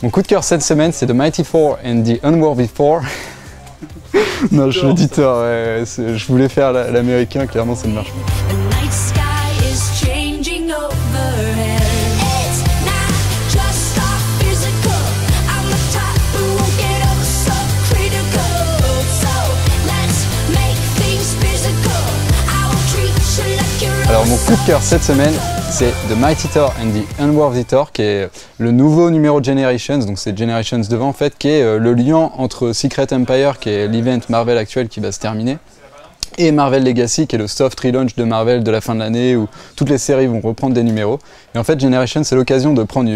Mon coup de cœur cette semaine, c'est The Mighty Thor and the Unworthy Thor. Non, je suis éditeur, ouais, je voulais faire l'américain, clairement ça ne marche pas. Alors mon coup de cœur cette semaine, c'est The Mighty Thor and the Unworthy Thor, qui est le nouveau numéro de Generations, donc c'est Generations devant en fait, qui est le lien entre Secret Empire, qui est l'event Marvel actuel qui va se terminer, et Marvel Legacy, qui est le soft relaunch de Marvel de la fin de l'année, où toutes les séries vont reprendre des numéros. Et en fait, Generations, c'est l'occasion de prendre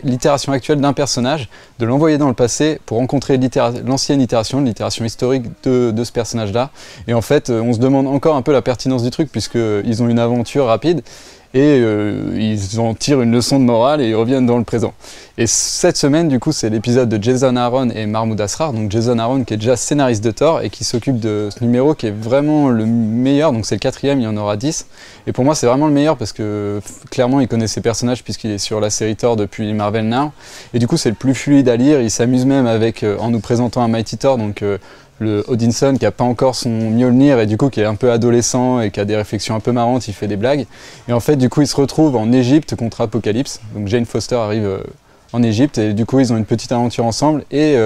l'itération actuelle d'un personnage, de l'envoyer dans le passé pour rencontrer l'ancienne itération, l'itération historique de ce personnage-là. Et en fait, on se demande encore un peu la pertinence du truc, puisqu'ils ont une aventure rapide, et ils en tirent une leçon de morale et ils reviennent dans le présent. Et cette semaine, du coup, c'est l'épisode de Jason Aaron et Mahmoud Asrar. Donc Jason Aaron qui est déjà scénariste de Thor et qui s'occupe de ce numéro qui est vraiment le meilleur. Donc c'est le 4e, il y en aura 10. Et pour moi, c'est vraiment le meilleur parce que clairement, il connaît ses personnages puisqu'il est sur la série Thor depuis Marvel Now. Et du coup, c'est le plus fluide à lire. Il s'amuse même avec, en nous présentant un Mighty Thor, donc le Odinson qui n'a pas encore son Mjolnir et du coup qui est un peu adolescent et qui a des réflexions un peu marrantes, il fait des blagues. Et en fait, du coup, il se retrouve en Égypte contre Apocalypse. Donc Jane Foster arrive en Égypte et du coup, ils ont une petite aventure ensemble. Et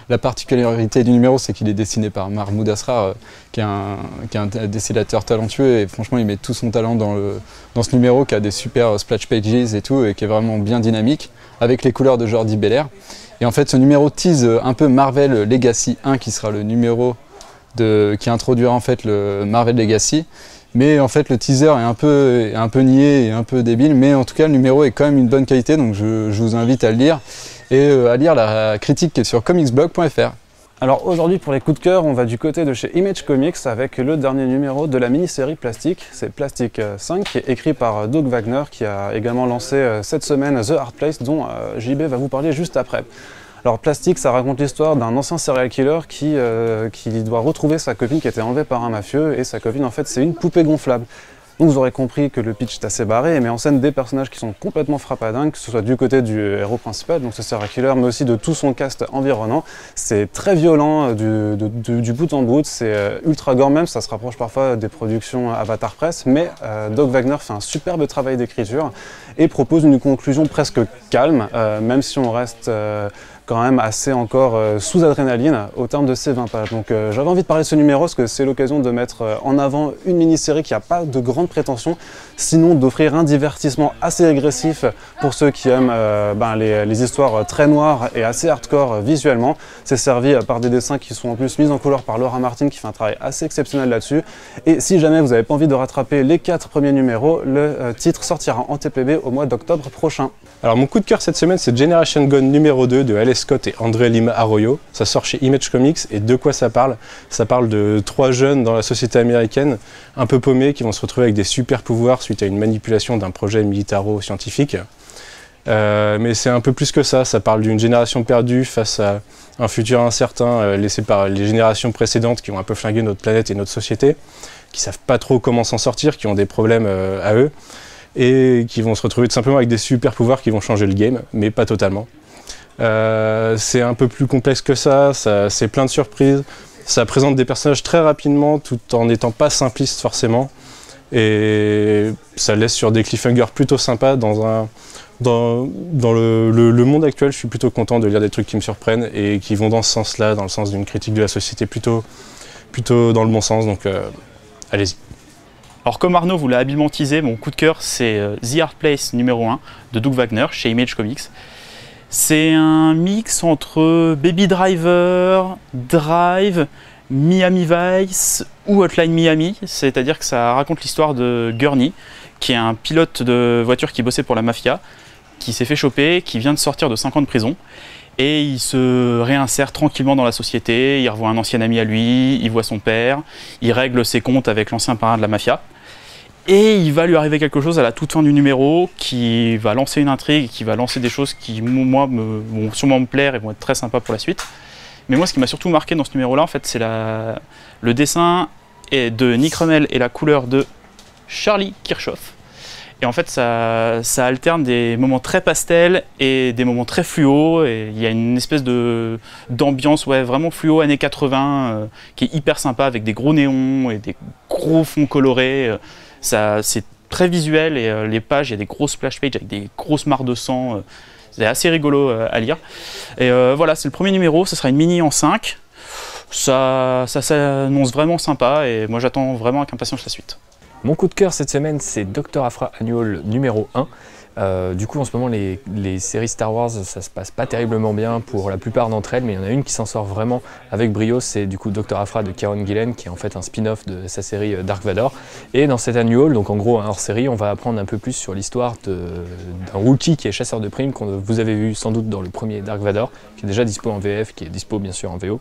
la particularité du numéro, c'est qu'il est dessiné par Mahmoud Asrar, qui est un dessinateur talentueux et franchement, il met tout son talent dans ce numéro qui a des super splash pages et tout et qui est vraiment bien dynamique avec les couleurs de Jordi Belair. Et en fait, ce numéro tease un peu Marvel Legacy 1, qui sera le numéro qui introduira en fait le Marvel Legacy. Mais en fait, le teaser est un peu niais et un peu débile. Mais en tout cas, le numéro est quand même une bonne qualité, donc je vous invite à le lire. Et à lire la critique qui est sur comicsblog.fr. Alors aujourd'hui, pour les coups de cœur, on va du côté de chez Image Comics avec le dernier numéro de la mini-série Plastic. C'est Plastic 5, qui est écrit par Doug Wagner, qui a également lancé cette semaine The Hard Place, dont JB va vous parler juste après. Alors Plastic, ça raconte l'histoire d'un ancien serial killer qui doit retrouver sa copine qui a été enlevée par un mafieux, et sa copine en fait c'est une poupée gonflable. Donc vous aurez compris que le pitch est assez barré et met en scène des personnages qui sont complètement frappadingues, que ce soit du côté du héros principal, donc ce serial killer, mais aussi de tout son cast environnant. C'est très violent du bout en bout, c'est ultra gore même, ça se rapproche parfois des productions Avatar Press, mais Doug Wagner fait un superbe travail d'écriture et propose une conclusion presque calme, même si on reste quand même assez encore sous adrénaline au terme de ces 20 pages. Donc j'avais envie de parler de ce numéro parce que c'est l'occasion de mettre en avant une mini-série qui n'a pas de grandes prétentions, sinon d'offrir un divertissement assez agressif pour ceux qui aiment les histoires très noires et assez hardcore visuellement. C'est servi par des dessins qui sont en plus mis en couleur par Laura Martin qui fait un travail assez exceptionnel là-dessus. Et si jamais vous n'avez pas envie de rattraper les 4 premiers numéros, le titre sortira en TPB au mois d'octobre prochain. Alors mon coup de cœur cette semaine, c'est Generation Gone numéro 2 de Alex Scott et André Lima Arroyo. Ça sort chez Image Comics et de quoi ça parle? Ça parle de 3 jeunes dans la société américaine, un peu paumés, qui vont se retrouver avec des super pouvoirs suite à une manipulation d'un projet militaro-scientifique. Mais c'est un peu plus que ça parle d'une génération perdue face à un futur incertain laissé par les générations précédentes qui ont un peu flingué notre planète et notre société, qui savent pas trop comment s'en sortir, qui ont des problèmes à eux, et qui vont se retrouver tout simplement avec des super pouvoirs qui vont changer le game, mais pas totalement. C'est un peu plus complexe que ça, c'est plein de surprises, ça présente des personnages très rapidement tout en n'étant pas simpliste forcément, et ça laisse sur des cliffhangers plutôt sympas dans le monde actuel. Je suis plutôt content de lire des trucs qui me surprennent et qui vont dans ce sens-là, dans le sens d'une critique de la société plutôt dans le bon sens, donc allez-y. Alors comme Arnaud vous l'a habilement teasé, mon coup de cœur c'est The Hard Place numéro 1 de Doug Wagner chez Image Comics. C'est un mix entre Baby Driver, Drive, Miami Vice ou Hotline Miami, c'est-à-dire que ça raconte l'histoire de Gurney, qui est un pilote de voiture qui bossait pour la mafia, qui s'est fait choper, qui vient de sortir de 5 ans de prison, et il se réinsère tranquillement dans la société, il revoit un ancien ami à lui, il voit son père, il règle ses comptes avec l'ancien parrain de la mafia, et il va lui arriver quelque chose à la toute fin du numéro qui va lancer une intrigue, qui va lancer des choses qui, moi, vont sûrement me plaire et vont être très sympas pour la suite. Mais moi, ce qui m'a surtout marqué dans ce numéro-là, en fait, c'est le dessin de Nick Rummel et la couleur de Charlie Kirchhoff. Et en fait, ça alterne des moments très pastels et des moments très fluo. Et il y a une espèce d'ambiance vraiment fluo années 80 qui est hyper sympa avec des gros néons et des gros fonds colorés. C'est très visuel et les pages, il y a des grosses splash pages avec des grosses mares de sang. C'est assez rigolo à lire. Et voilà, c'est le premier numéro. Ce sera une mini en 5. Ça s'annonce vraiment sympa et moi j'attends vraiment avec impatience la suite. Mon coup de cœur cette semaine, c'est Dr. Aphra Annual numéro 1. Du coup, en ce moment, les séries Star Wars, ça se passe pas terriblement bien pour la plupart d'entre elles, mais il y en a une qui s'en sort vraiment avec brio, c'est du coup Dr. Aphra de Kieron Gillen, qui est en fait un spin-off de sa série Dark Vador. Et dans cet annual, donc en gros un hors-série, on va apprendre un peu plus sur l'histoire d'un Wookiee qui est chasseur de primes, que vous avez vu sans doute dans le premier Dark Vador, qui est déjà dispo en VF, qui est dispo bien sûr en VO,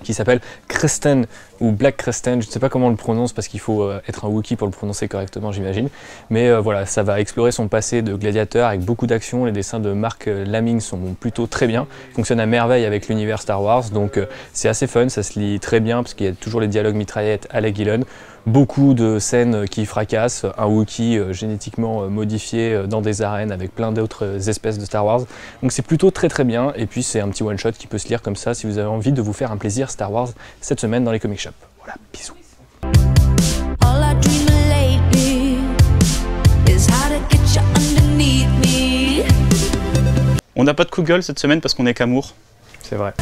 qui s'appelle Kresten ou Black Kresten, je ne sais pas comment on le prononce parce qu'il faut être un Wookiee pour le prononcer correctement j'imagine, mais voilà, ça va explorer son passé de gladiateur avec beaucoup d'action. Les dessins de Mark Laming sont plutôt très bien, fonctionnent à merveille avec l'univers Star Wars, donc c'est assez fun, ça se lit très bien parce qu'il y a toujours les dialogues mitraillettes à la Gillen, beaucoup de scènes qui fracassent, un Wookiee génétiquement modifié dans des arènes avec plein d'autres espèces de Star Wars, donc c'est plutôt très bien, et puis c'est un petit one-shot qui peut se lire comme ça si vous avez envie de vous faire un plaisir Star Wars cette semaine dans les comic shops. Voilà, bisous. On n'a pas de coup de gueule cette semaine parce qu'on est qu'amour. C'est vrai.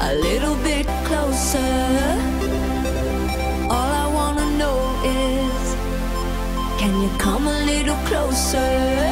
A little bit closer. All I wanna know is, can you come a little closer?